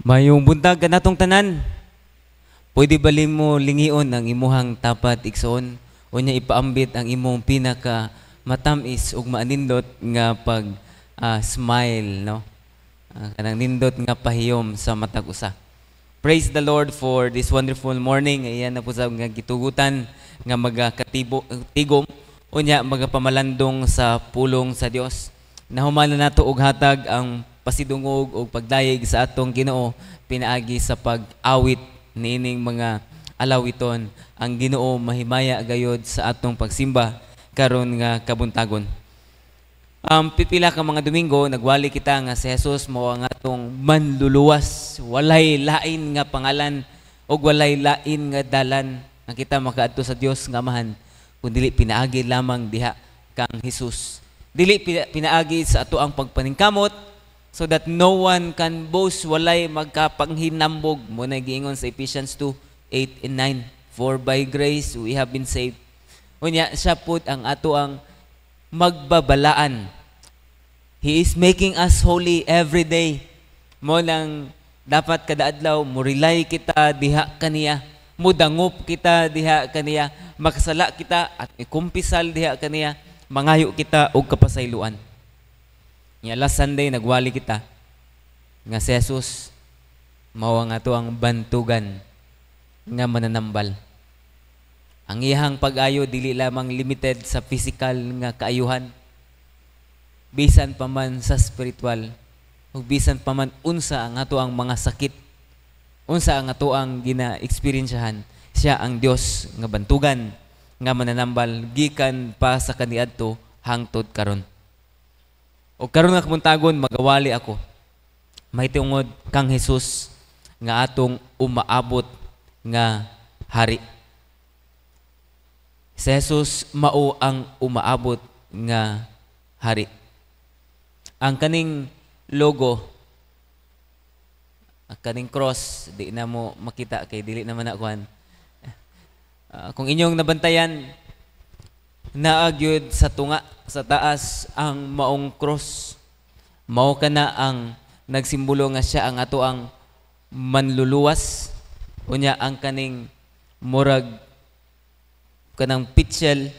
Mayong buntag kanatong tanan. Pwede bali mo lingion ang imuhang tapat igsoon o nya ipaambit ang imong pinaka matamis ug maanindot nga pag smile, no? Kanang nindot nga pahiyom sa matag usa. Praise the Lord for this wonderful morning. Ayan na po sa nga gitugutan nga tigom o nya magapamalandong sa pulong sa Dios. Nahuman na nato og hatag ang pasidungog o pagdayeg sa atong Ginoo pinaagi sa pag-awit niining mga alawiton. Ang Ginoo mahimaya gayod sa atong pagsimba karon nga kabuntagon. Pipila ka mga Domingo nagwali kita nga si Jesus mao ang atong manluluwas, walay lain nga pangalan o walay lain nga dalan nga kita makaadto sa Dios nga Amahan kundi pinaagi lamang diha kang Jesus. Dili pinaagi sa ato ang pagpaningkamot so that no one can boast, walay magkapanghinambog. Muna giingon sa Ephesians 2:8 and 9. For by grace we have been saved. Unya, siya pud ang ato ang magbabalaan. He is making us holy every day. Mo lang dapat kada adlaw murilay kita diha kaniya, mudangop kita diha kaniya, makasala kita at ikumpisal diha kaniya, mangayo kita og kapasayloan. Nya last Sunday nagwali kita nga si Jesus mao ang ato ang bantugan nga mananambal. Ang iyang pag-ayo dili lamang limited sa physical nga kaayuhan, bisan pa man sa spiritual ug bisan pa man unsa ang ato ang mga sakit, unsa ang ato ang gina-experiencehan, siya ang Dios nga bantugan nga mananambal gikan pa sa kaniadto hangtod karon. O karon nga kamuntagon magawali ako mahitungod kang Jesus nga atong umaabot nga hari. Si Jesus mao ang umaabot nga hari. Ang kaning logo, ang kaning cross, di na mo makita kay dili naman na kuhan. Kung inyong nabantayan, naagyod sa tunga sa taas ang maong cross. Mao kana ang nagsimbolo nga siya ang ato ang manluluwas. Unya ang kaning murag kanang pitchel,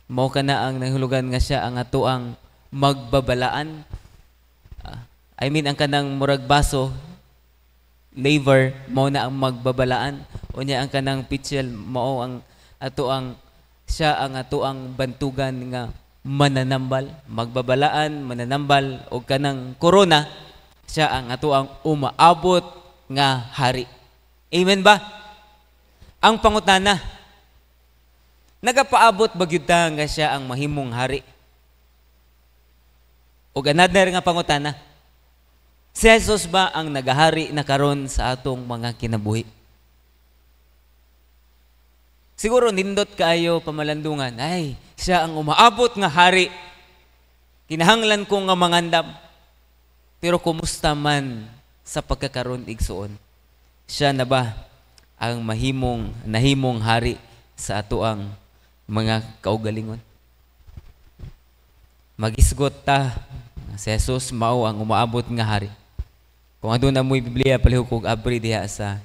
mao kana ang nahulugan nga siya ang ato ang magbabalaan. I mean ang kanang murag baso, laver, mao na ang magbabalaan. Unya ang kanang pitchel mao ang ato ang siya ang ato ang bantugan nga mananambal, magbabalaan, mananambal o kanang corona, siya ang ato ang umaabot nga hari. Amen ba? Ang pangutana, nagapaabot ba gyud ta nga siya ang mahimong hari? O another nga pangutana, si Jesus ba ang nagahari na karon sa atong mga kinabuhi? Siguro nindot kaayo pamalandungan, ay, siya ang umaabot nga hari. Kinahanglan ko nga mangandam. Pero kumusta man sa pagkakaroon igsoon? Siya na ba ang nahimong hari sa ato ang mga kaugalingon? Magisgot ta, si Jesus mao ang umaabot nga hari. Kung aduna mo'y Biblia, palihog og abri diha sa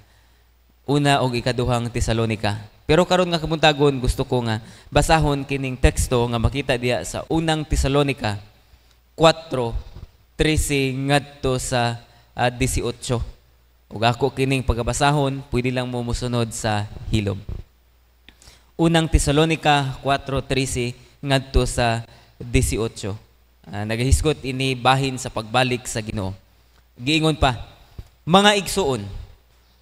una og ikaduhang Tesalonika. Pero karon nga kamuntagon gusto ko nga basahon kining teksto nga makita diha sa unang Tesalonika 4:13 ngadto sa 18. Ug ako kining pagabasahon, pwede lang mo musunod sa hilom. Unang Tesalonika 4:13 ngadto sa 18. Nagahisgot ini bahin sa pagbalik sa Ginoo. Giingon pa, mga igsuon,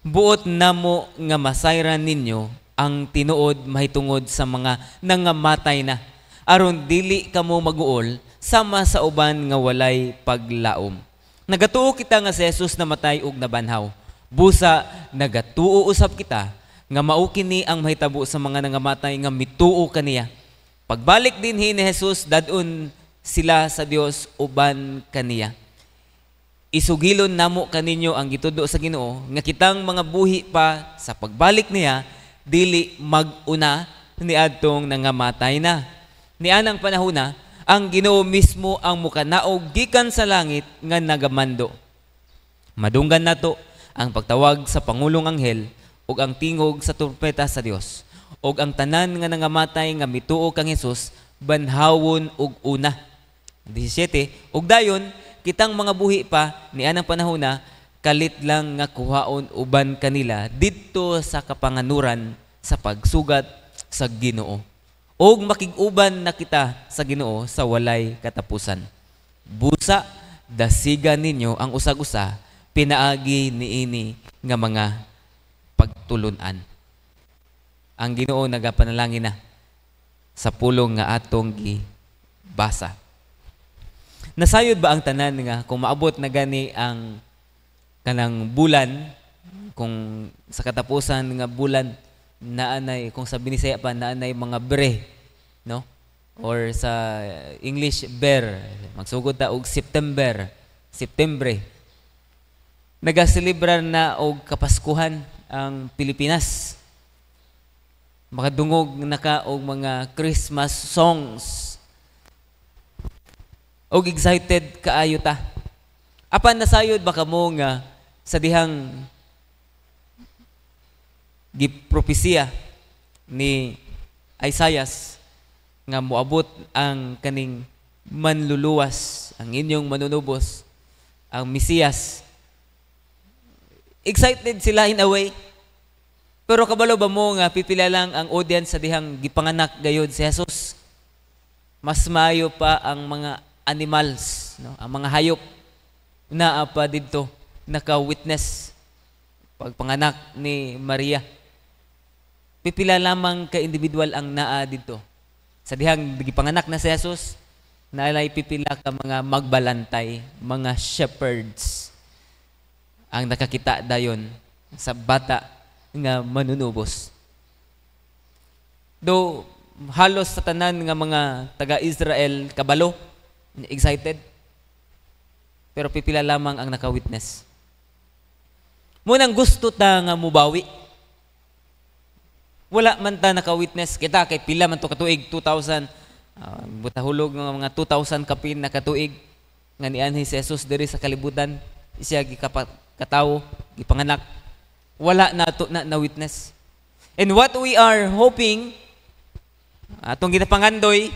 buot namo nga masayran ninyo ang tinuod mahitungod sa mga nangamatay na, aron dili kamo maguol sama sa uban nga walay paglaom. Nagatuo kita nga si Jesus namatay ug nabanhaw. Busa nagatuo usab kita nga mao kini ang mahitabo sa mga nangamatay nga mituo kaniya. Pagbalik dinhi ni Jesus dadun sila sa Dios uban kaniya. Isugilon namo kaninyo ang gitudo sa Ginoo nga kitang mga buhi pa sa pagbalik niya dili mag-una ni adtong nangamatay na. Ni anang panahona ang Ginoo mismo ang mukanaog gikan sa langit nga nagamando. Madunggan nato ang pagtawag sa pangulong anghel ug ang tingog sa trumpeta sa Dios ug ang tanan nga nangamatay nga mituo kang Hesus banhawon ug una. 17 ug dayon kitang mga buhi pa ni anang panahona kalit lang nga kuhaon uban kanila didto sa kapanganuran sa pagsugat sa Ginoo ug makig-uban na kita sa Ginoo sa walay katapusan. Busa dasigan ninyo ang usag-usa pinaagi niini nga mga pagtulunan. Ang Ginoo nagapanalangin na sa pulong nga atong gibasa. Nasayod ba ang tanan nga kung maabot na gani ang kanang bulan, kung sa katapusan nga bulan naanay, kung sa Binisaya pa naanay mga bre, no? Or sa English ber, magsugod ta og September. Nagaselebrar na og Kapaskuhan ang Pilipinas. Makadungog na ka og mga Christmas songs. Og excited kaayo ta. Apan nasayod ba kamo nga sa dihang gipropesiya ni Isaias nga moabot ang kaning manluluwas, ang inyong manunubos, ang Mesiyas. Excited sila in a way. Pero kabalo ba mo nga pipila lang ang audience sa dihang gipanganak gayod si Jesus? Mas maayo pa ang mga animals, no? Ang mga hayop na pa didto naka-witness pagpanganak ni Maria. Pipila lamang ka individual ang naa didto. Sa dihang gipanganak na si Jesus, naalay pipila ka mga magbalantay, mga shepherds ang nakakita dayon sa bata nga manunubos. Do halos sa tanan nga mga taga-Israel kabalo, excited, pero pipila lamang ang naka-witness. Munang gusto ta nga mubawi. Wala man ta naka-witness kita kay pila man to katuig 2000 butahulog ng mga 2000 kapin na katuig nga nianhi si Jesus diri sa kalibutan, siya gikatawo, gipanganak. Wala na to na witness. And what we are hoping atong ginapangandoy,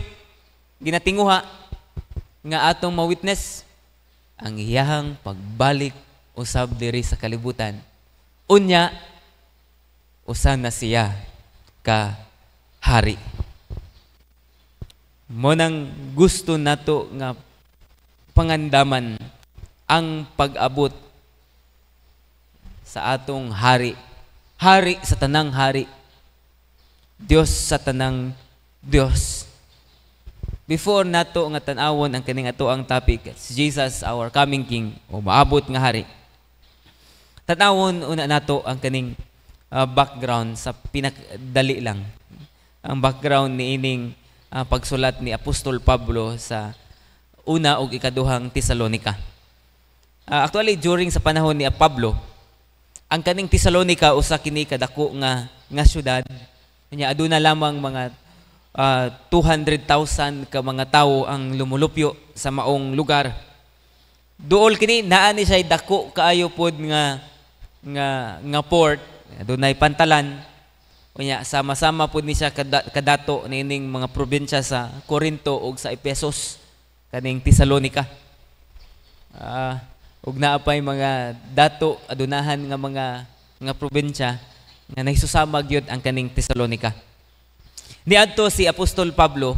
ginatinguha nga atong ma-witness ang iyahang pagbalik usab diri sa kalibutan. Unya usa na siya ka hari. Mo nang gusto nato nga pangandaman ang pag-abot sa atong hari. Hari sa tanang hari. Dios sa tanang Dios. Before nato nga tan-awon ang kining ato ang topic, Jesus our coming King o maabot nga hari. Tan-awon una nato ang kining background sa pinakdali lang. Ang background ni ining pagsulat ni Apostol Pablo sa una ug ikaduhang Tesalonica. Actually during sa panahon ni Pablo, ang kaning Tesalonica usa kini kadako nga syudad. Nya aduna lamang mga 200,000 ka mga tawo ang lumulupyo sa maong lugar. Duol kini naa ni siya dako kaayo pod nga port, dunay pantalan. Unya sama-sama pod ni siya kadato nining mga probinsya sa Corinto ug sa Efesos kaning Tesalonica. Ug naa pay mga dato adunahan nga mga probinsya nga nahisusamag gyud ang kaning Tesalonica. Niadto si Apostol Pablo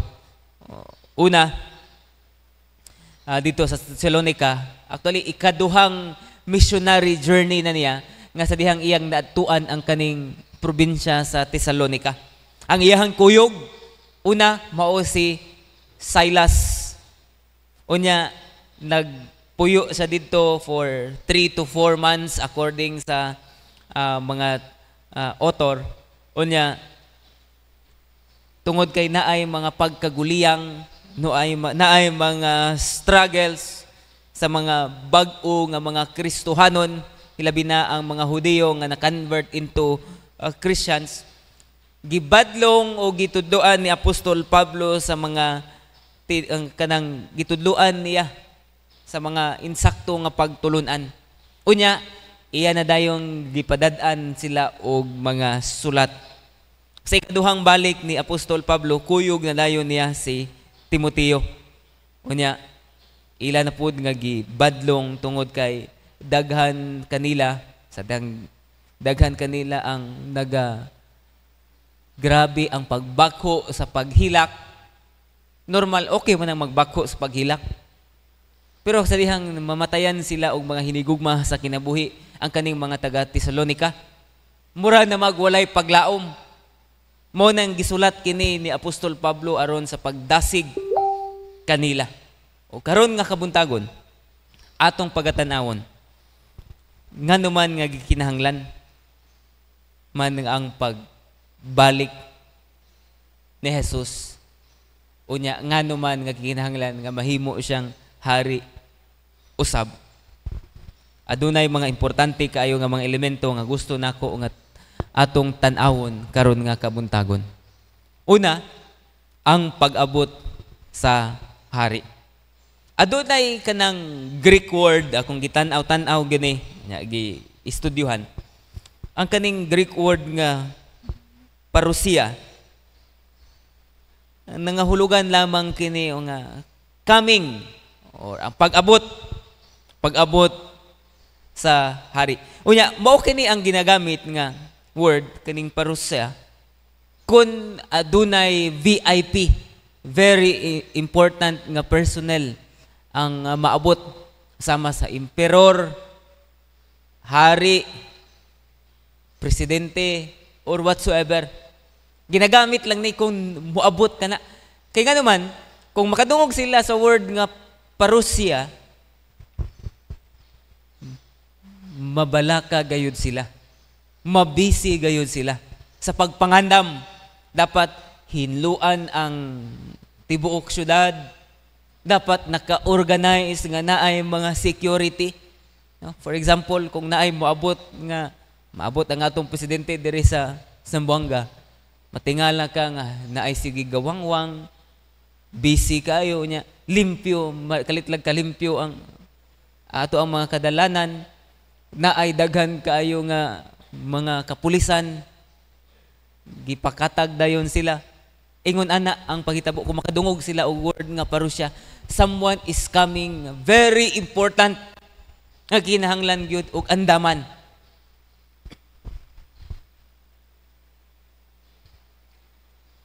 una dito sa Tesalonica, actually ikaduhang missionary journey na niya nga sa dihang iyang naadtuan ang kaning probinsya sa Tesalonica. Ang iyahang kuyog una mao si Silas. Unya nagpuyo sa didto for 3 to 4 months according sa mga author. Unya tungod kay naay mga pagkaguliyang, naay mga struggles sa mga bag-o nga mga Kristohanon, hilabi na ang mga Hudiyo nga na-convert into Christians. Gibadlong o gitudloan ni Apostol Pablo sa mga kanang gitudloan niya sa mga insakto nga pagtulunan. Unya, iya na dayong gipadad-an sila og mga sulat. Sa ikaduhang balik ni Apostol Pablo, kuyog na dayon niya si Timoteo. Unya, ila na pud nga gibadlong tungod kay daghan kanila daghan kanila ang grabe ang pagbako sa paghilak. Normal, okay man ang magbako sa paghilak. Pero sa dihang mamatayan sila og mga hinigugma sa kinabuhi, ang kaning mga taga Tesalonica, mura na magwalay paglaom. Mo nang gisulat kini ni Apostol Pablo aron sa pagdasig kanila. O karon nga kabuntagon, atong pagatanawon, ngano man nga gikinahanglan man ang pagbalik ni Jesus. Unya, ngano man nga gikinahanglan nga mahimo siyang hari usab. Adunay mga importante kaayo nga mga elemento nga gusto nako nga atong tan-awon karon nga kabuntagon. Una, ang pag-abot sa hari. Adunay kanang Greek word akong gitan-aw gani nya gi-estudyuhan. Ang kaning Greek word nga parousia, nangahulugan lamang kini o nga coming or ang pag-abot sa hari. Unya, mao kini ang ginagamit nga word kaning parousia kun adunay VIP, very important nga personnel ang maabot sama sa emperor, hari, presidente, or whatsoever. Ginagamit lang ni kung muabot ka na. Kaya nga naman, kung makadungog sila sa word nga parousia, mabalaka gayud sila. Mabisi gayud sila. Sa pagpangandam, dapat hinluan ang tibuok syudad, dapat naka-organize nga naay mga security. No? For example, kung naay maabot ang atong presidente diri sa Zamboanga, matingala ka nga naay sige gawangwang, busy kayo niya, limpyo, kalitlag kalimpyo ang ato ang mga kadalanan, naay daghan kayo nga mga kapulisan, gipakatag dayon sila. Ingon ana ang paghitabo, kung makadungog sila og word nga parousia, someone is coming, very important nga kinahanglan gyud og andaman.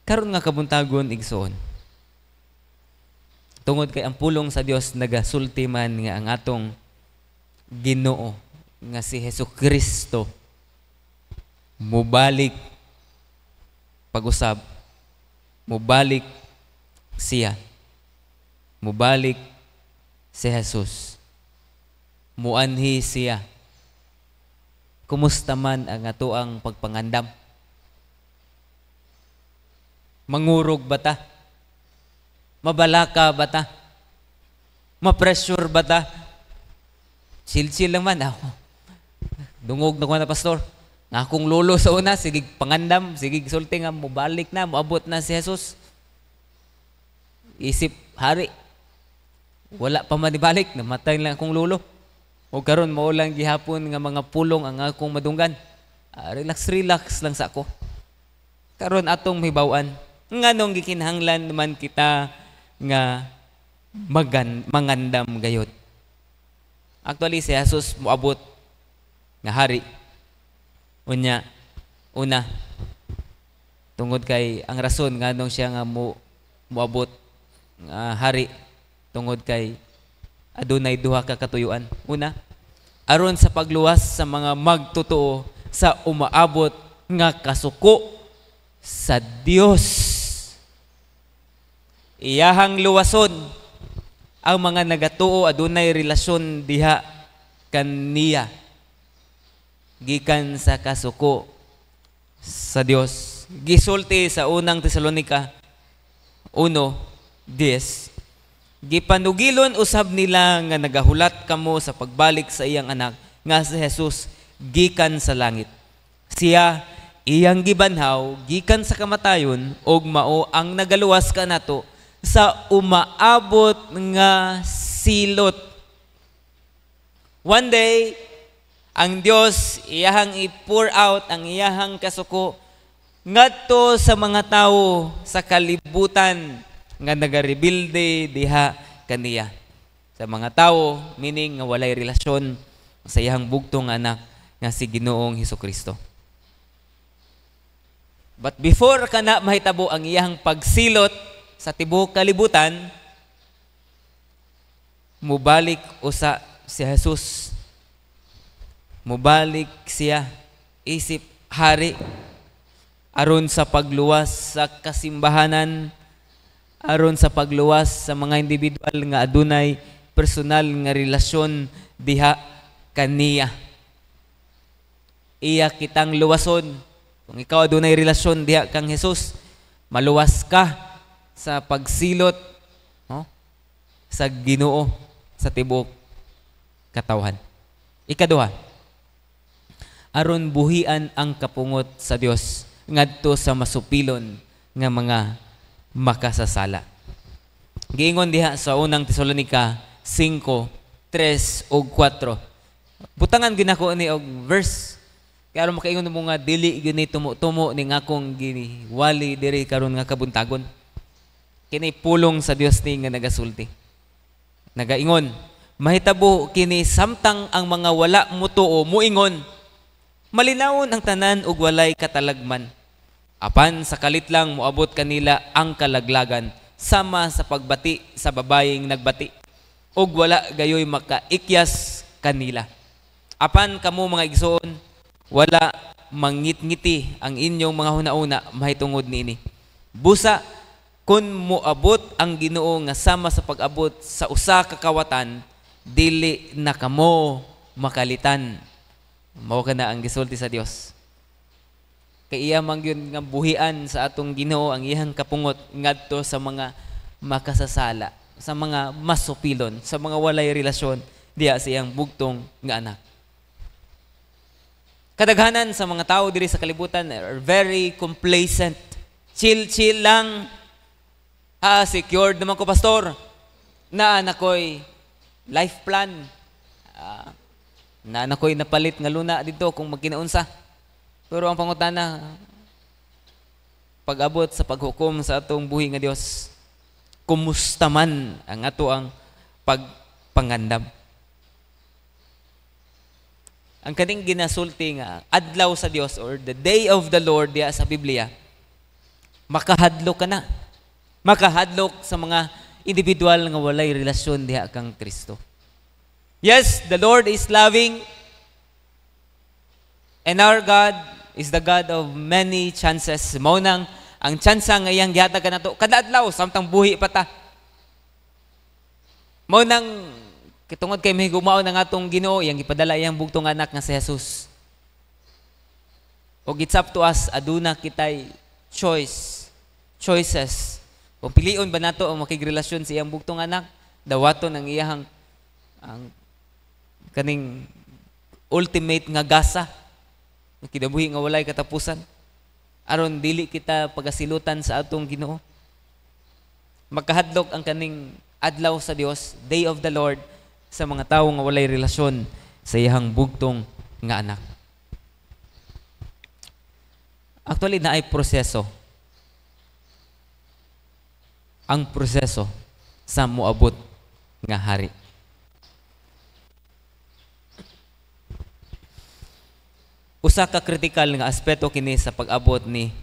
Karon nga kabuntagon igsoon, tungod kay ang pulong sa Dios nagasulti man nga ang atong Ginoo nga si Hesukristo mubalik pag-usab, mubalik siya, mubalik si Jesus, muanhi siya. Kumusta man ang ato ang pagpangandam? Mangurog ba ta? Mabalaka ba ta? Ma-pressure ba ta? Chill-chill lang man ako. Dungog na ko na, pastor. Nga akong lolo sa una, sige pangandam, sige sulti nga, mubalik na, muabot na si Jesus. Isip, hari, wala pa manibalik, namatay lang akong lolo. O karon maulang gihapon nga mga pulong ang akong madunggan. Relax lang sa ako. Karon atong mibawan, nga nung gikinahanglan naman kita nga mangandam gayot. Actually, si Jesus muabot nga hari. Una, tungod kay ang rason nga nung siya nga muabot nga hari, tungod kay adunay duha ka katuyuan. Una, aron sa pagluwas sa mga magtotoo sa umaabot nga kasuko sa Dios. Iyahang luwason ang mga nagatuo adunay relasyon diha kaniya gikan sa kasuko sa Dios. Gisulti sa unang Tesalonica 1:10, gipanugilon usab nila nga nagahulat kamo sa pagbalik sa iyang anak nga si Jesus gikan sa langit. Siya iyang gibanhaw gikan sa kamatayon og mao ang nagaluwas kanato sa umaabot nga silot. One day, Ang Dios iyahang i-pour out ang iyahang kasuko ngadto sa mga tawo sa kalibutan nga nagarebilde diha kaniya. Sa mga tawo, meaning nga walay relasyon sa iyang bugtong anak nga si Ginoong Hesukristo. But before kana mahitabo ang iyang pagsilot sa tibuok kalibutan, mubalik usa si Jesus. Mubalik siya isip hari aron sa pagluwas sa kasimbahanan, aron sa pagluwas sa mga individual nga adunay personal nga relasyon diha kaniya. Iya kitang luwason. Kung ikaw adunay relasyon diha kang Jesus, maluwas ka sa pagsilot sa Ginoo sa tibuok katawhan. Ikaduha, aron buhian ang kapungot sa Dios ngadto sa masupilon nga mga makasasala. Giingon diha sa unang Tesalonica 5:3 ug 4. Butangan ginako ni og verse kaya aron makaingon mo nga dili gini tumo-tumo ning akong giniwali diri karon nga kabuntagon. Kini pulong sa Dios ni nga nagasulti. Nagaingon, mahitabo kini samtang ang mga wala mutuo muingon, malinawon ang tanan ug walay katalagman. Apan sa kalit lang moabot kanila ang kalaglagan sama sa pagbati sa babayeng nagbati ug wala gayoy makaikyas kanila. Apan kamo mga igsoon, wala mangit-ngiti ang inyong mga hunauna mahitungod niini. Busa kun moabot ang Ginoo nga sama sa pag-abot sa usa ka kawatan, dili na kamo makalitan. Mao kana ang gisulti sa Dios. Kay iya man gyud nga buhian sa atong Ginoo ang iyang kapungot ngadto sa mga makasasala, sa mga masupilon, sa mga walay relasyon diha sa iyang bugtong nga anak. Kadaghanan sa mga tao diri sa kalibutan are very complacent. Chill lang. Secured naman ko, pastor. Na ako'y life plan. Na ako'y napalit nga luna dito kung magkinaunsa. Pero ang pangutana, pag-abot sa paghukom sa atong buhi nga Dios, kumusta man ang ato ang pagpangandam? Ang kaning ginasulti nga adlaw sa Dios or the day of the Lord diya sa Biblia, makahadlok ka na. Makahadlok sa mga individual nga walay relasyon diha kang Kristo. Yes, the Lord is loving and our God is the God of many chances. Mao nang ang tsansa nga iyang gihatag kanato kada adlaw samtang buhi pa ta. Mao nang kitungod kay mahigugmaon ang atong Ginoo iyang gipadala iyang bugtong anak nga si Jesus. Og it's up to us aduna kitay choices. Kung pilion ba nato ang makigrelasyon sa iyang bugtong anak, dawaton ang iyang ang kaning ultimate nga gasa kinabuhi nga walay katapusan aron dili kita pagasilutan sa atong Ginoo. Magkahadlok ang kaning adlaw sa Dios, day of the Lord, sa mga tawo nga walay relasyon sa iyang bugtong nga anak. Actually naay proseso. Ang proseso sa moabot nga hari. Usa ka kritikal nga aspeto kini sa pag-abot ni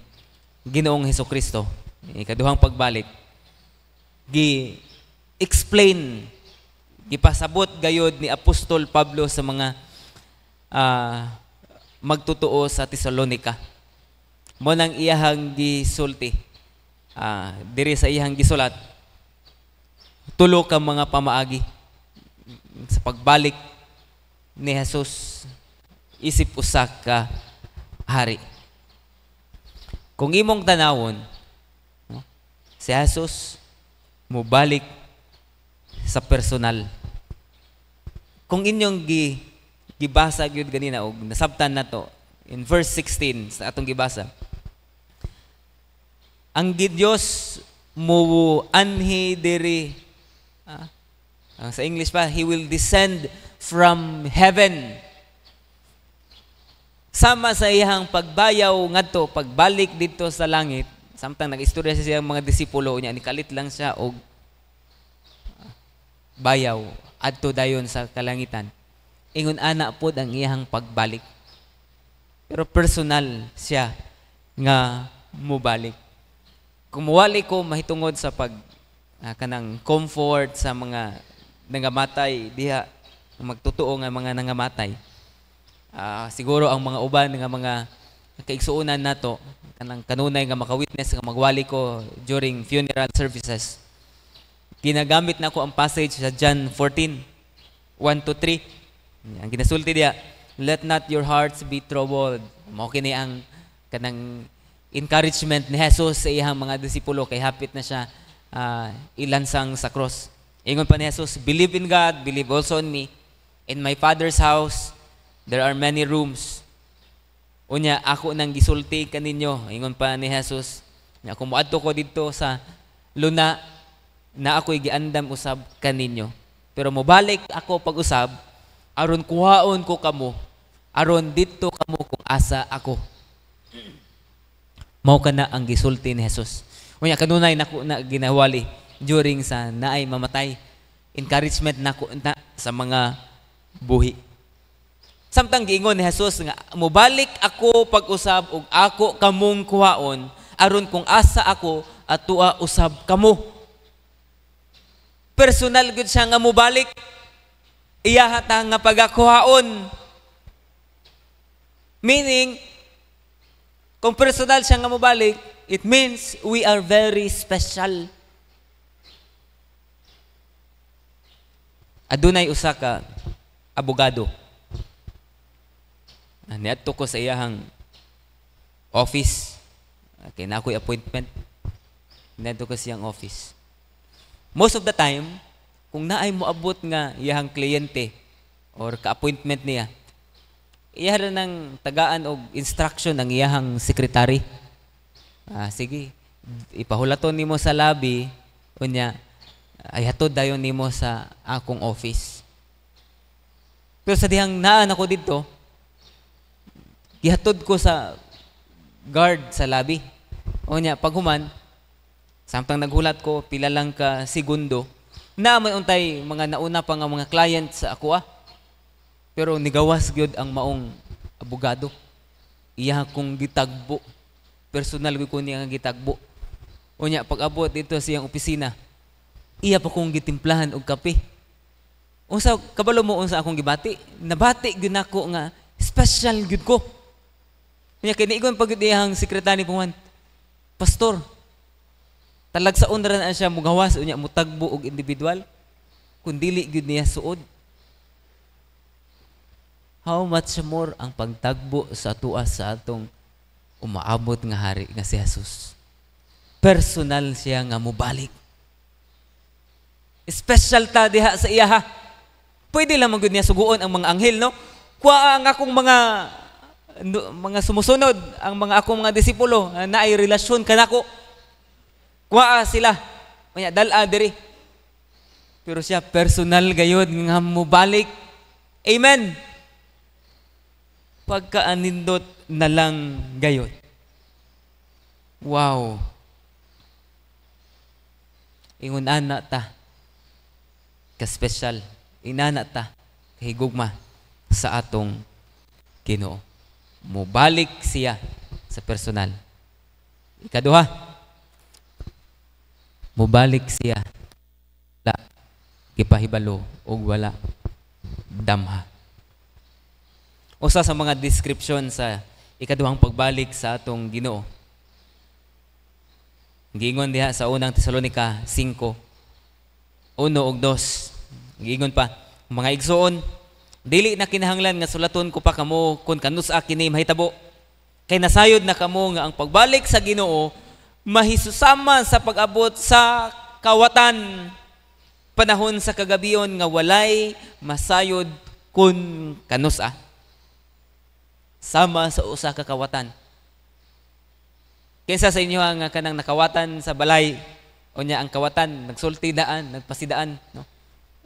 Ginoong Hesukristo, ikaduhang pagbalik, gi-explain, gipasabot gayod ni Apostol Pablo sa mga magtutuo sa Tesalonica. Mo nang iyahang gisulti, diri sa iyahang gisulat, tulo ka mga pamaagi sa pagbalik ni Jesus isip usa ka hari. Kung imong tanawon, si Jesus mubalik sa personal. Kung inyong gibasa gyud ganina og nasabtan nato in verse 16 sa atong gibasa, ang Dios mo anhi diri sa English pa, He will descend from heaven sama sa iyang pagbayaw ngadto pagbalik dito sa langit, samtang nag-istorya siya mga disipulo niya, nikalit lang siya og bayaw adto dayon sa kalangitan. Ingon ana pod ang iyang pagbalik. Pero personal siya nga mubalik. Kung muwali ko mahitungod sa kanang comfort sa mga nangamatay diha, magtotoo nga mga nangamatay. Siguro ang mga uban nga mga kaigsuunan nato kanang kanunay nga makawitness nga magwali ko during funeral services. Ginagamit na ko ang passage sa John 14:1-3. Ang ginasulti diya, let not your hearts be troubled. Mao kini ang kanang encouragement ni Jesus sa iyang mga disipulo kay hapit na siya ilansang sa cross. Ingon pa ni Jesus, believe in God, believe also in me. In my Father's house, there are many rooms. Unya, ako nang gisulti kaninyo. Ingon pa ni Jesus, kung muadto ko dito sa luna, na ako'y giandam usab kaninyo. Pero mobalik ako pag-usab, aron kuhaon ko kamo, aron dito kamo kung asa ako. Mao kana ang gisulti ni Jesus. Unya, kanunay nako na ginawali during sa naay mamatay. Encouragement nako na sa mga buhi. Samtang giingon ni Jesus nga mobalik ako pag-usab ug ako kamong kuhaon aron kung asa ako atua usab kamo. Personal gud siya nga mobalik. Iya hata nga pagakuhaon. Meaning kung personal siya nga mobalik, it means we are very special. Adunay usa ka abogado. Niadto ko sa iyahang office. Okay, na ako'y appointment. Niadto ko sa iyang office. Most of the time, kung naay moabot nga iyahang kliyente or ka-appointment niya, iya na ng tagaan og instruction ng iyahang sekretary. Sige, ipahulaton nimo sa lobby, unya, ay hatod dayon nimo sa akong office. Pero sa dihang naan ako dito, gihatod ko sa guard sa lobby. Unya, paghuman, samtang naghulat ko, pila lang ka segundo, naman untay mga nauna pa nga mga client sa ako Pero nigawas gyud ang maong abogado. Iya kong gitagbo. Personal ko niya nga gitagbo. Unya pag-abot dito sa iyang opisina, iya pa kong gitimplahan og kape. Unsa kabalo mo unsa akong gibati? Nabati gyud nako nga special gyud ko. Unya kay niigon pag iyang sekretary puman, pastor, talagsaon ra na siya mugawas unya mutagbo og individual kun dili gyud niya suod. How much more ang pagtagbo sa tuas sa atong umaabot nga hari nga si Jesus. Personal siya nga mubalik. Special ta diha sa iya. Pwede lang magud niya suguon ang mga anghel, no? Kuha ang akong mga sumusunod, ang mga akong mga disipulo na ay relasyon kanako. Kuha sila. Kaya dala diri. Pero siya personal gayud nga mubalik. Amen. Pagkaanindot na lang gayon. Wow. Ingon ana ta. Ka-special. Inana ta. Kahigugma sa atong Ginoo. Mubalik siya sa personal. Ikaduha. Mubalik siya. Wala. Kipahibalo o wala. Damha. Usa sa mga description sa ikaduhang pagbalik sa atong Ginoo. Giingon diha sa unang Tesalonica 5:1 ug 2. Giingon pa, mga igsoon, dili na kinahanglan nga sulaton ko pa kamo kun kanusa kini mahitabo. Kay nasayod na kamo nga ang pagbalik sa Ginoo mahisusama sa pag-abot sa kawatan. Panahon sa kagabion nga walay masayod kun kanusa. Sama sa usa ka kawatan. Kinsa sa inyo ang kanang nakawatan sa balay, unya ang kawatan nagsulti daan, nagpasidaan, no?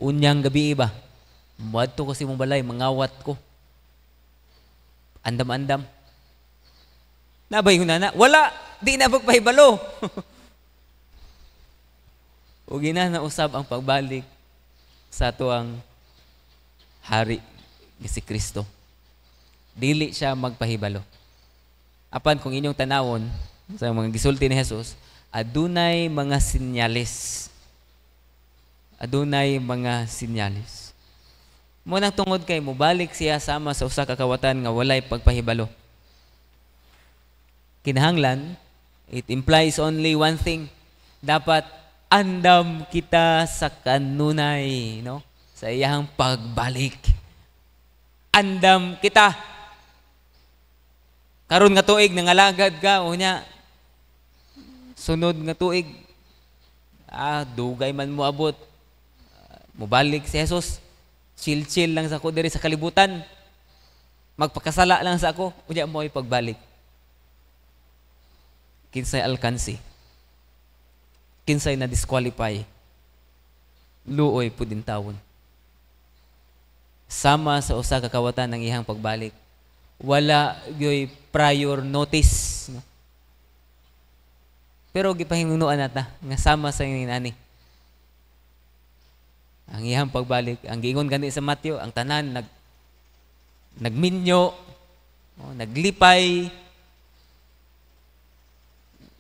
Unyang gabi ba? Muadto ko si mong balay, mangawat ko. Andam-andam. Nabay ko na, wala, di na pagpahibalo. O ginanausab ang pagbalik sa tuang hari ni si Kristo. Dili siya magpahibalo. Apan kung inyong tanawon sa mga gisulti ni Jesus, adunay mga sinyalis. Adunay mga sinyalis. Munang tungod kay mobalik siya sama sa usa ka kawatan nga walay pagpahibalo. Kinahanglan, it implies only one thing. Dapat andam kita sa kanunay, no? Sa iyang pagbalik. Andam kita. Karon nga tuig nangalagad ka, unya sunod nga tuig, dugay man mo abot. Mubalik si Jesus. Chill-chill lang sa ako diri sa kalibutan. Magpakasala lang sa ako, unya mo ay pagbalik. Kinsay alkansi. Kinsay na disqualify. Luoy po din tawon. Sama sa usa ka kawatan ng iyang pagbalik. Wala yoy prior notice. No? Pero gipahinunuan nata nga sama sa inani. Ang iyang pagbalik, ang giingon gani sa Matthew, ang tanan nagminyo, naglipay,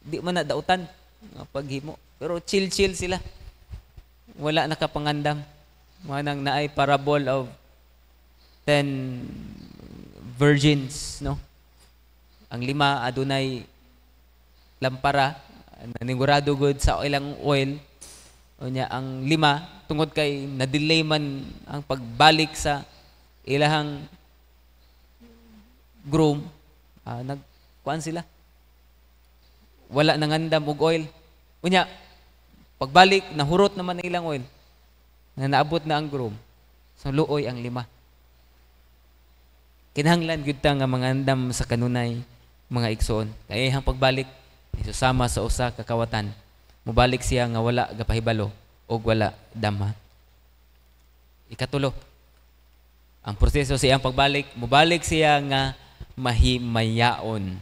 di man na dautan nga paghimo. Pero chill-chill sila. Wala nakapangandam. Manang naay parable of 10 virgins, no? Ang 5 adunay lampara, nanigurado good sa ilang oil. Unya ang 5 tungod kay na-delay man ang pagbalik sa ilahang groom, nagkuan sila. Wala nangandam og oil. Unya pagbalik nahurot naman ang ilang oil. Na naabot na ang groom. So luoy ang 5. Kinahanglan gyud ta nga mangandam sa kanunay mga igsoon. Kay ang pagbalik isusama sa usa ka kawatan. Mubalik siya nga wala gapahibalo o wala dama. Ikatulo, ang proseso sa iyang pagbalik, mubalik siya nga mahimayaon.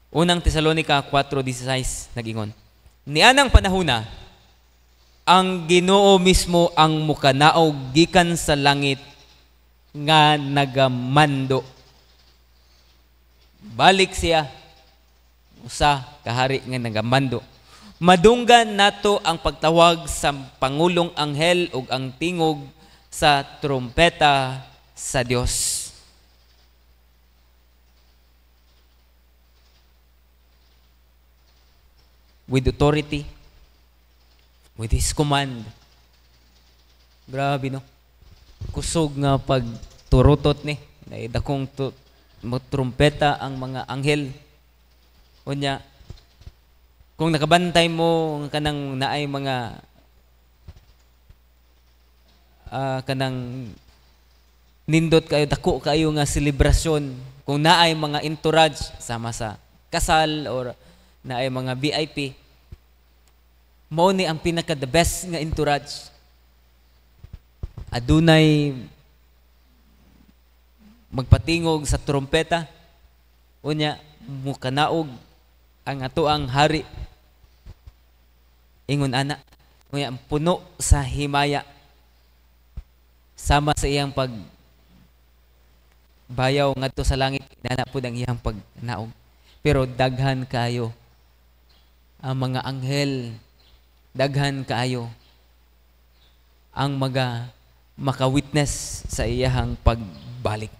Unang Tesalonica 4:16 nag-ingon, nianang panahona, ang Ginoo mismo ang mukanaog gikan sa langit nga nagamando. Balik siya usa kahari nga nagamando. Madunggan nato ang pagtawag sa Pangulong Anghel ug ang tingog sa trumpeta sa Dios. With authority, with His command. Grabe, no? Kusog nga pagturutot ni. Dakong trumpeta ang mga anghel. Unya, kung nakabantay mo kanang naay mga kanang nindot kayo, dako kayo nga selebrasyon, kung naay mga entourage sama sa kasal or naay mga VIP, mao ni ang pinaka the best nga entourage. Adunay magpatingog sa trumpeta, unya mukanaog ang atoang hari. Ingon ana, unya puno sa himaya sama sa iyang pagbayaw ngadto sa langit, inana pud ang iyang pagnaog. Pero daghan kayo ang mga anghel, daghan kaayo ang makawitness sa iyang pagbalik.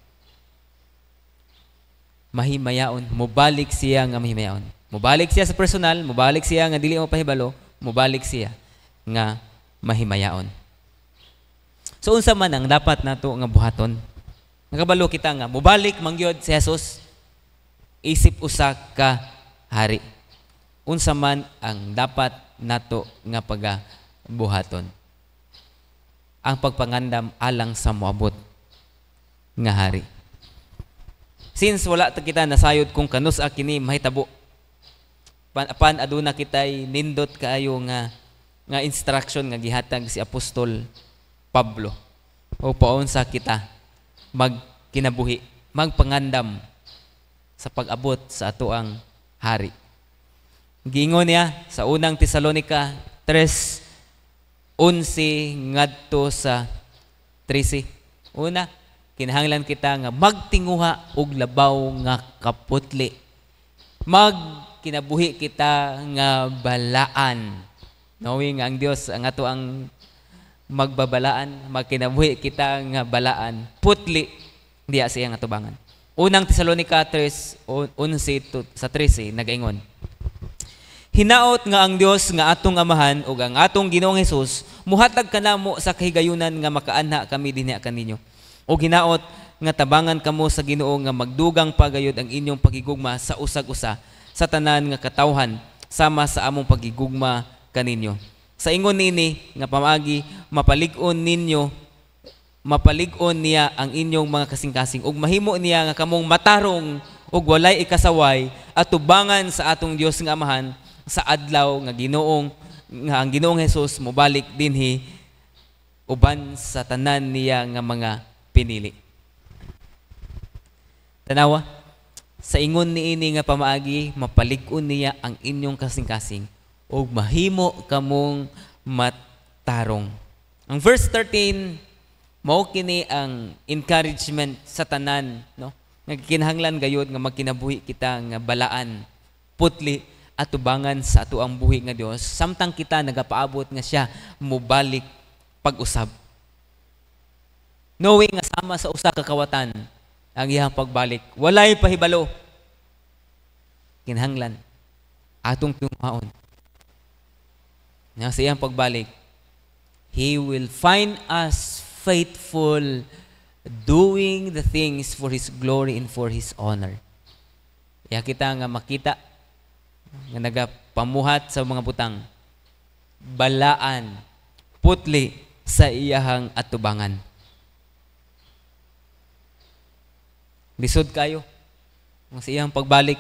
Mahimayaon, mubalik siya nga mahimayaon. Mubalik siya sa personal, mubalik siya nga dili mo pahibalo, mubalik siya nga mahimayaon. So unsa man ang dapat nato nga buhaton? Nakabalo kita nga mubalik mangyod si Jesus isip usa ka hari. Unsa man ang dapat nato nga pagabuhaton? Ang pagpangandam alang sa moabot nga hari. Since wala ta kita nasayod kung kanus-a kini mahitabo, apan aduna kitay nindot kaayo nga instruction nga gihatag si Apostol Pablo o paunsa kita magkinabuhi, magpangandam sa pag-abot sa atoang hari. Giingon niya sa unang Tesalonica 3:11 ngadto sa 13. Una, kinahanglan kita nga magtinguha og labaw nga kaputli. Magkinabuhi kita nga balaan. Knowing ang Dios ang ato ang magbabalaan, magkinabuhi kita nga balaan, putli diya siyang atubangan. Unang Tesalonica 3:11 sa 13 nagaingon, hinaot nga ang Dios nga atong amahan ug ang atong Ginoong Hesus muhatag kanamo sa kahigayunan nga makaanha kami dinhi kaninyo. Ug hinaot nga tabangan kamo sa Ginoo nga magdugang pagayod ang inyong pagigugma sa usag-usa sa tanan nga katawhan sama sa among pagigugma kaninyo. Sa ingon nini nga pamaagi mapalig-on niya ang inyong mga kasing-kasing ug mahimo niya nga kamong matarong ug walay ikasaway at tubangan sa atong Dios nga amahan sa adlaw nga ang Ginoong Hesus mobalik dinhi uban sa tanan niya nga mga pinili. Tanawa, sa ingon niini nga pamaagi mapalig-on niya ang inyong kasing-kasing ug mahimo kamong matarong. Ang verse 13 mao kini ang encouragement sa tanan, no? Nagkinahanglan gayud nga magkinabuhi kita nga balaan, putli at tubangan sa ato ang buhi nga Dios samtang kita nagapaabot nga siya mobalik pag-usab. Knowing nga sama sa usa ka kawatan ang iyang pagbalik, walay pahibalo. Kinahanglan atong tinuhaon nga sa iyang pagbalik, He will find us faithful, doing the things for His glory and for His honor. Kaya kita nga makita nga nagapamuhat sa mga butang, balaan, putli sa iyahang atubangan. Lisod kayo sa iyang pagbalik,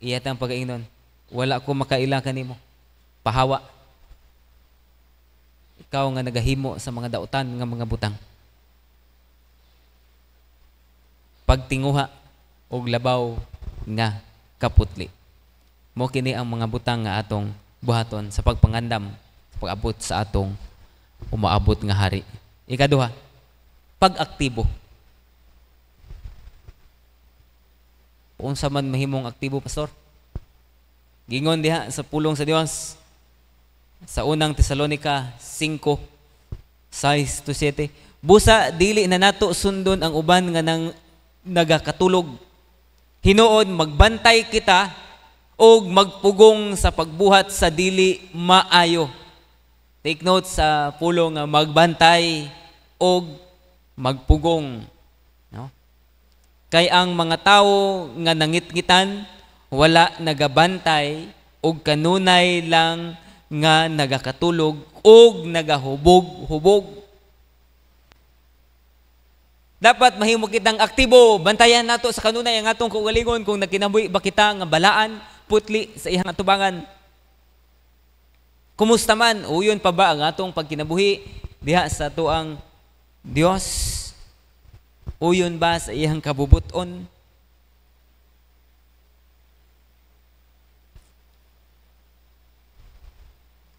iyatang pag-ingnon, wala ko makaila kanimo, pahawa. Ikaw nga nagahimo sa mga dautan nga mga butang. Pagtinguha og labaw nga kaputli. Mo kini ang mga butang nga atong buhaton sa pagpangandam, pag-abot sa atong umaabot nga hari. Ikaduha, pag-aktibo. Unsa man mahimong aktibo, pastor? Gingon diha sa pulong sa Dios sa unang Tesalonica 5:6-7. Busa dili na nato sundon ang uban nga nagakatulog. Hinuod magbantay kita og magpugong sa pagbuhat sa dili maayo. Take note sa pulong nga magbantay og magpugong, no? Kay ang mga tawo nga nangitngitan wala nagabantay og kanunay lang nga nagakatulog og nagahubog-hubog. Dapat mahimo kitang aktibo, bantayan nato sa kanunay ang atong kaugalingon kung nagkinabuhi ba kita nga balaan, putli sa iyang atubangan. Kumusta man, uyon pa ba ang atong pagkinabuhi diha sa tuang Dios? Uyon ba sa iyang kabubuton?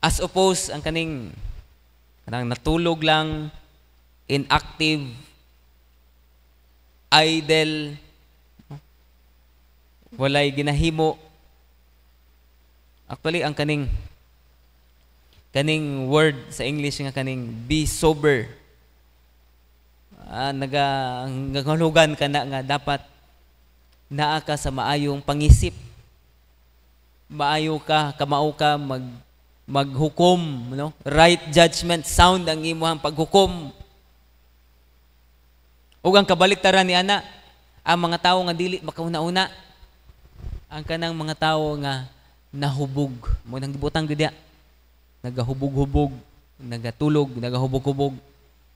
As opposed ang kanang natulog lang, inactive, idle, walay ginahimo. Actually ang kaning word sa English nga kaning be sober. Nagahulugan ka na nga dapat naa ka sa maayong pangisip. Maayo ka, kamao ka maghukom, no? Right judgment, sound ang imuhang paghukom. Ug ang kabaliktaran ni ana, ang mga tawo nga dili makauna-una, ang kanang mga tawo nga nahubog, mo nang gibutang gid dia, nagahubog-hubog, nagatulog, nagahubog-hubog,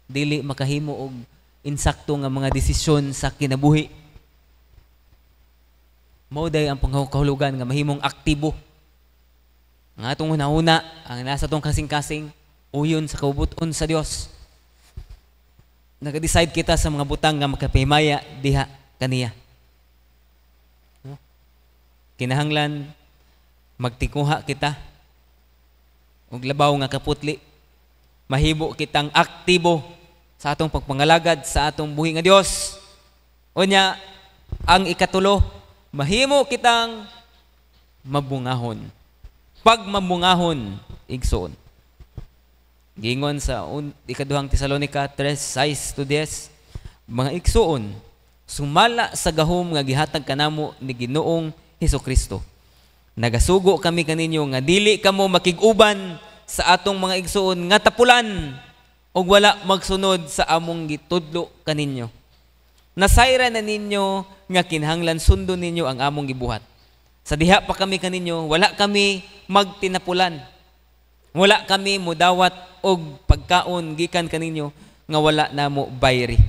dili makahimo og insakto nga mga desisyon sa kinabuhi. Mao day ang pangkahulugan nga mahimong aktibo. Ang atong una-una, ang nasa atong kasing-kasing, uyon sa kabubuton sa Dios. Nag-decide kita sa mga butang nga makapahimaya diha kaniya. No? Kinahanglan magtikuha kita og labaw nga kaputli. Mahimo kitang aktibo sa atong pagpangalagad sa atong buhi nga Dios. Unya, ang ikatulo, mahimo kitang mabungahon. Pag mabungahon, igsoon. Gingon sa ikaduhang Tesalonica 3:6-10, mga igsoon, sumala sa gahom nga gihatag kanamo ni Ginoong Hesukristo. Nagasugo kami kaninyo nga dili kamo makig-uban sa atong mga igsoon nga tapulan o wala magsunod sa among gitudlo kaninyo. Nasayra na ninyo nga kinahanglan sundo ninyo ang among gibuhat. Sa diha pa kami kaninyo, wala kami magtinapulan. Wala kami mudawat og pagkaon gikan kaninyo nga wala namo bayri.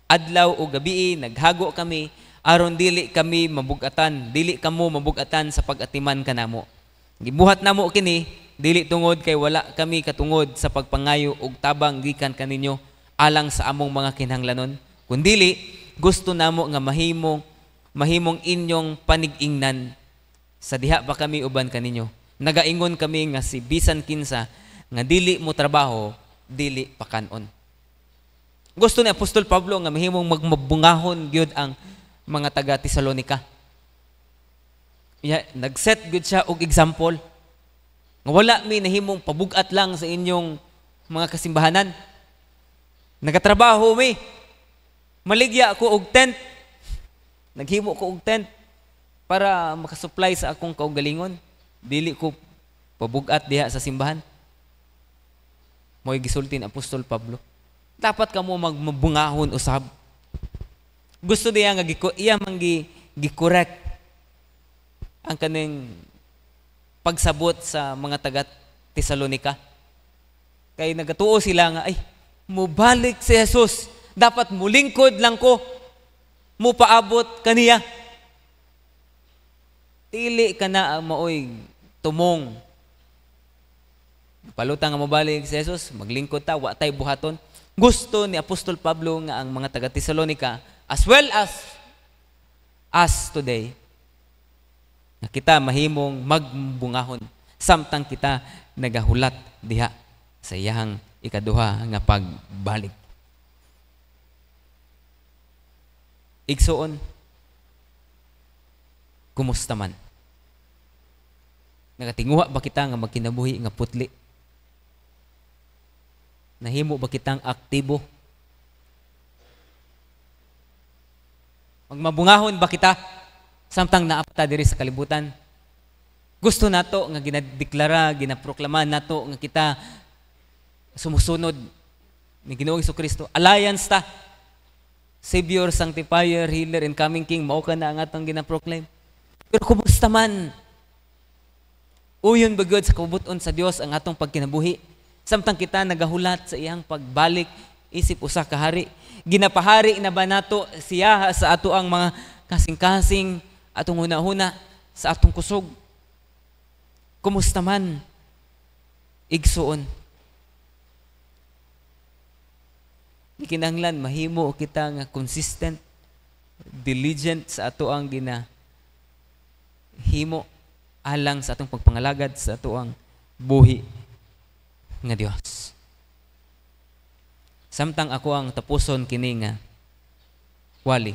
Adlaw o gabi naghago kami aron dili kami mabugatan, dili kamo mabugatan sa pag-atiman kanamo. Gibuhat namo kini dili tungod kay wala kami katungod sa pagpangayo og tabang gikan kaninyo alang sa among mga kinahanglanon, kundili gusto namo nga mahimong inyong panig-ingnan sa diha pa kami uban kaninyo. Nagaingon kami nga si bisan kinsa nga dili mo trabaho, dili pakanon. Gusto ni Apostol Pablo nga mahimong magmabungahon gyud ang mga taga Tesalonica. Nag-set gyud siya og example. Nga wala mi nahimong pabugat lang sa inyong mga kasimbahanan. Nagatrabaho mi. Maligya ako og tent. Naghimo ko og tent para makasupply sa akong kaugalingon. Dili ko pabugat diha sa simbahan. Mo'y gisulti ni Apostol Pablo. Dapat ka mo magmabungahon usab. Gusto diya nga iya man gi-correct ang kaning pagsabot sa mga taga Tesalonica. Kay nagatuo sila nga, ay, mubalik si Jesus. Dapat mulingkod lang ko. Mupaabot kaniya. Dili ka na maoy tumong. Palutang nga mabalik si Jesus, maglingkod ta, wa tay buhaton. Gusto ni Apostol Pablo nga ang mga taga Tesalonica, as well as us today, na kita mahimong magbungahon samtang kita nagahulat diha sa iyang ikaduha nga pagbalik. Igsoon, kumusta man? Nagatinguha ba kita nga magkinabuhi nga putli? Nahimo ba kitang aktibo? Magmabungahon ba kita samtang naapta diri sa kalibutan? Gusto nato nga ginadeklara, ginaproklama nato nga kita sumusunod ni Ginoong Hesukristo. Alliance ta. Savior, Sanctifier, Healer, and Coming King, mao ka na ang atong ginaproclaim. Pero kumusta man? Uyon bagod sa kabubuton sa Dios ang atong pagkinabuhi. Samtang kita nagahulat sa iyang pagbalik, isip usa ka hari. Ginapahari na ba nato siya sa ato ang mga kasing-kasing atong huna-huna sa atong kusog? Kumusta man? Igsuon. Kinahanglan mahimo kita nga consistent, diligent sa ato ang ginahimo alang sa atong pagpangalagad sa ato ang buhi nga Dios. Samtang ako ang tapuson kini nga wali,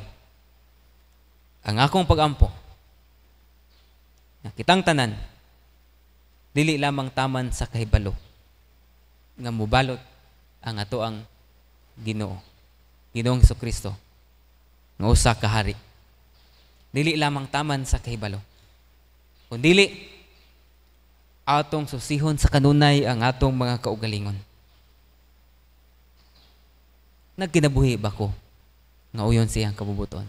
ang akong pagampo na kitang tanan dili lamang taman sa kahibalo nga mubalot ang ato ang Ginoo, Ginoong Hesukristo nga usa ka hari. Dili lamang taman sa kahibalo, kundili atong susihon sa kanunay ang atong mga kaugalingon. Nagkinabuhi ba ko nga uyon siyang kabubuton?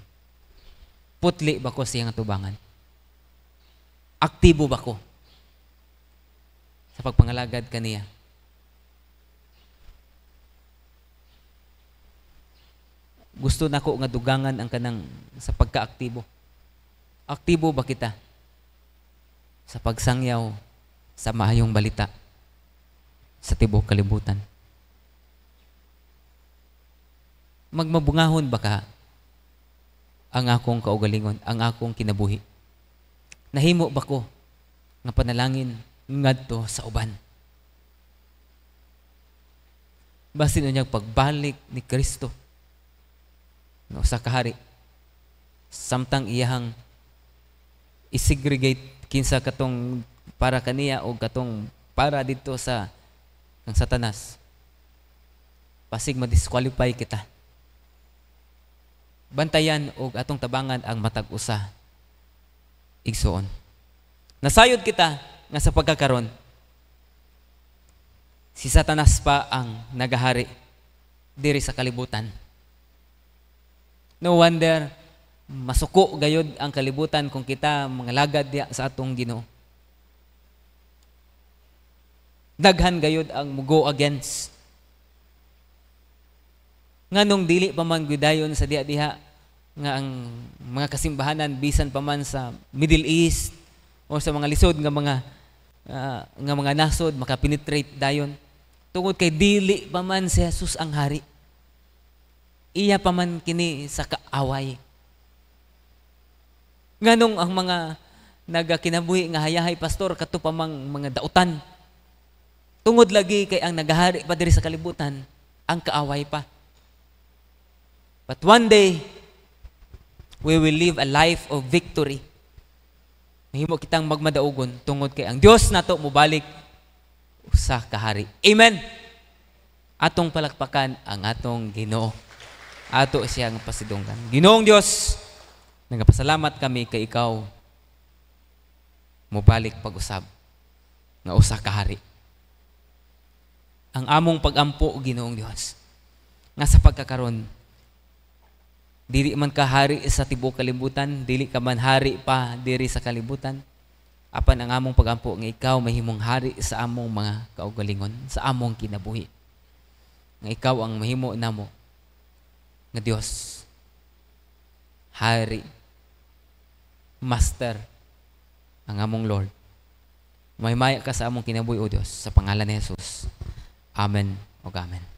Putli ba ko siyang atubangan? Aktibo ba ko sa pagpangalagad kaniya? Gusto nako nga dugangan ang kanang sa pagkaaktibo. Aktibo ba kita sa pagsangyaw sa maayong balita sa tibuok kalibutan? magmabungahon ba ka ang akong kaugalingon, ang akong kinabuhi? Nahimo ba ko nga panalangin ngadto sa uban? Basin unyang pagbalik ni Kristo nga usa ka hari, samtang iyahang isegregate kinsa katong para kaniya o katong para dito sa ng Satanas, pasig ma-disqualify kita. Bantayan og atong tabangan ang matag usa igsoon. Nasayod kita nga sa pagkakaron si Satanas pa ang nagahari diri sa kalibutan. No wonder masuko gayod ang kalibutan kung kita mga lagad diya sa atong Ginoo. Daghan gayod ang mugo against. Nganong dili pa man gudayon sa diha nga ang mga kasimbahanan bisan pa man sa Middle East o sa mga lisod nga mga nasod makapenetrate dayon tungod kay dili pa man si Jesus ang hari. Iya pa man kini sa kaaway. Nganong ang mga nagakinabuhi nga hayahay pastor kato pa mang mga dautan. Tungod lagi kay ang nagahari pa diri sa kalibutan ang kaaway pa. But one day we will live a life of victory. Mahimo kitang magmadaugon tungod kay ang Dios nato mobalik usa ka hari. Amen. Atong palakpakan ang atong Ginoo. Ato siyang pasidunggan. Ginoong Dios, nagapasalamat kami kay ikaw mobalik pag-usab nga usa ka hari. Ang among pag-ampo, Ginoong Dios, nga sa pagkakaron dili man ka hari sa tibuok kalibutan, dili ka man hari pa diri sa kalibutan, apan ang among pag-ampo nga ikaw mahimong hari sa among mga kaugalingon, sa among kinabuhi. Nga ikaw ang mahimo namo nga Dios, hari, master, ang among Lord. Maymaya ka sa among kinabuhi, O Dios, sa pangalan ni Jesus. Amen o amen.